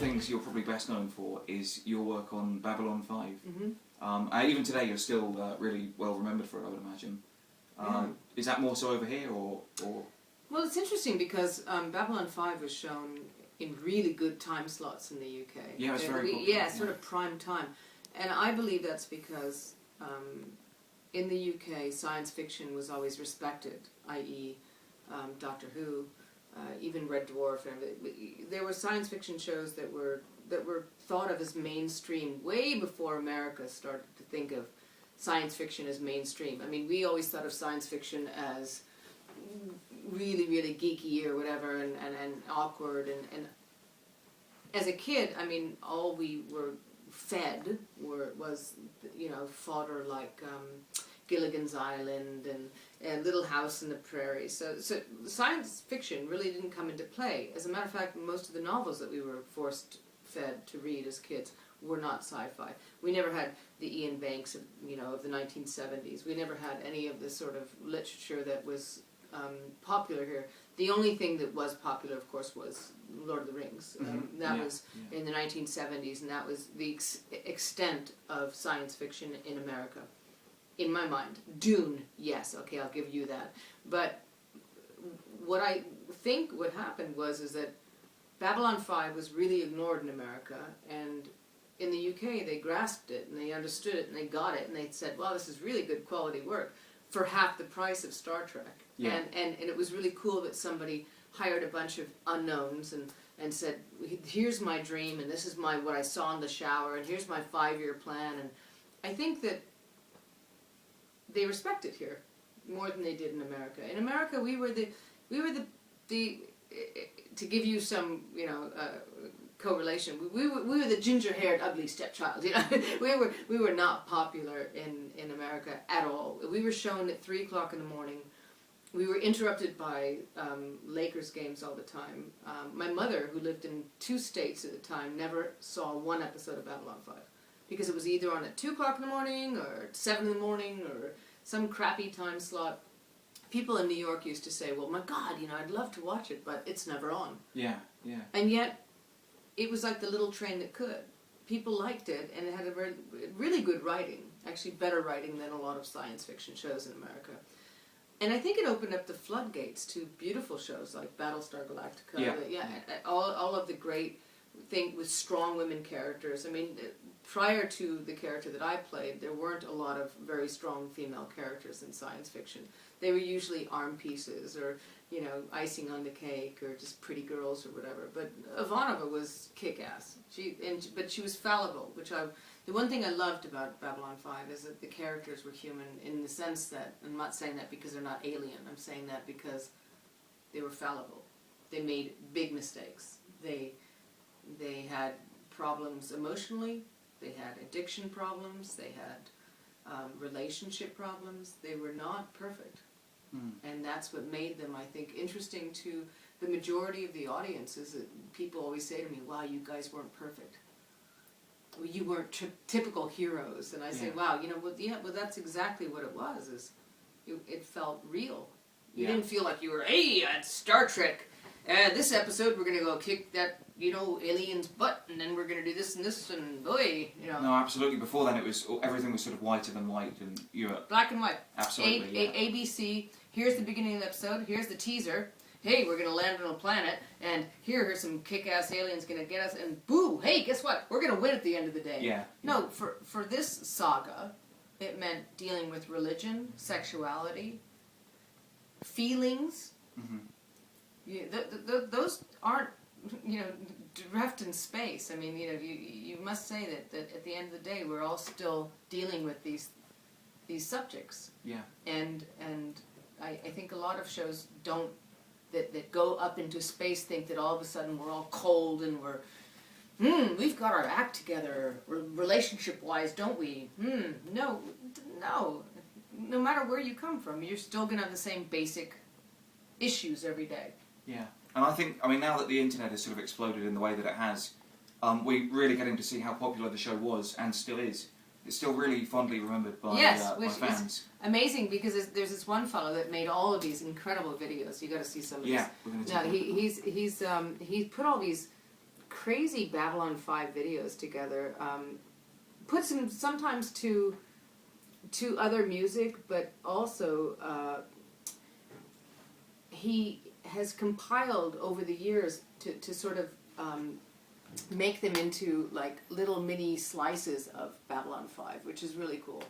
things you're probably best known for is your work on Babylon 5. Mm-hmm. Even today, you're still really well remembered for it, I would imagine. Is that more so over here, or? Well, it's interesting because Babylon 5 was shown in really good time slots in the UK. Yeah, it's very popular. Yeah, sort of prime time. And I believe that's because in the UK, science fiction was always respected, i.e. Doctor Who, even Red Dwarf. And there were science fiction shows that were thought of as mainstream way before America started to think of science fiction as mainstream. I mean, we always thought of science fiction as really, really geeky or whatever, and awkward. And as a kid, I mean, all we were fed was, you know, fodder like Gilligan's Island and Little House in the Prairie. So science fiction really didn't come into play. As a matter of fact, most of the novels that we were fed to read as kids were not sci-fi. We never had the Ian Banks of the 1970s. We never had any of the sort of literature that was popular here. The only thing that was popular, of course, was Lord of the Rings. That was in the 1970s, and that was the extent of science fiction in America, in my mind. Dune, yes, okay, I'll give you that. But what I think what happened is that Babylon 5 was really ignored in America, and in the UK they grasped it, and they understood it, and they got it, and they said, well, this is really good quality work for half the price of Star Trek. Yeah. And it was really cool that somebody hired a bunch of unknowns and said, here's my dream, and this is what I saw in the shower, and here's my 5-year plan. And I think that they respect it here more than they did in America. In America, we were the to give you some, correlation. We were the ginger-haired, ugly stepchild. We were not popular in America at all. We were shown at 3 o'clock in the morning. We were interrupted by Lakers games all the time. My mother, who lived in 2 states at the time, never saw 1 episode of Babylon 5 because it was either on at 2 o'clock in the morning or at 7 in the morning or some crappy time slot. People in New York used to say, well, my God, I'd love to watch it, but it's never on. Yeah, yeah. And yet, it was like the little train that could. People liked it, and it had a really good writing, actually better writing than a lot of science fiction shows in America. And I think it opened up the floodgates to beautiful shows like Battlestar Galactica. Yeah. All of the great things with strong women characters. I mean, prior to the character that I played, there weren't a lot of very strong female characters in science fiction. They were usually arm pieces or, icing on the cake or just pretty girls or whatever. But Ivanova was kick-ass. But she was fallible, the one thing I loved about Babylon 5 is that the characters were human in the sense that, I'm not saying that because they're not alien, I'm saying that because they were fallible. They made big mistakes. They had problems emotionally, they had addiction problems, they had relationship problems. They were not perfect. And that's what made them, I think, interesting to the majority of the audience, is that people always say to me, wow, you guys weren't perfect. Well, you weren't typical heroes. And I say, wow, well, that's exactly what it was. It felt real. You didn't feel like you were, hey, it's Star Trek. This episode we're going to go kick that, alien's butt, and then we're going to do this and this, and boy, No, absolutely. Before then, everything was sort of whiter than white, and you were... Black and white. Absolutely, ABC, here's the beginning of the episode, here's the teaser, hey, we're going to land on a planet, and here's some kick-ass aliens going to get us, and boo, hey, guess what? We're going to win at the end of the day. Yeah. No, for this saga, it meant dealing with religion, sexuality, feelings. Those aren't, left in space. I mean, you must say that at the end of the day, we're all still dealing with these subjects. Yeah. And I think a lot of shows don't, that go up into space, think that all of a sudden we're all cold and we've got our act together relationship-wise, don't we? No. No matter where you come from, you're still going to have the same basic issues every day. Yeah. And I think, now that the internet has sort of exploded in the way that it has, we're really getting to see how popular the show was and still is. It's still really fondly remembered by, by fans. Is amazing, because there's this one fellow that made all of these incredible videos. You got to see some of these. Yeah, we're going to. Now he put all these crazy Babylon 5 videos together. Puts him sometimes to other music, but also he has compiled over the years to sort of make them into like little mini slices of Babylon 5, which is really cool.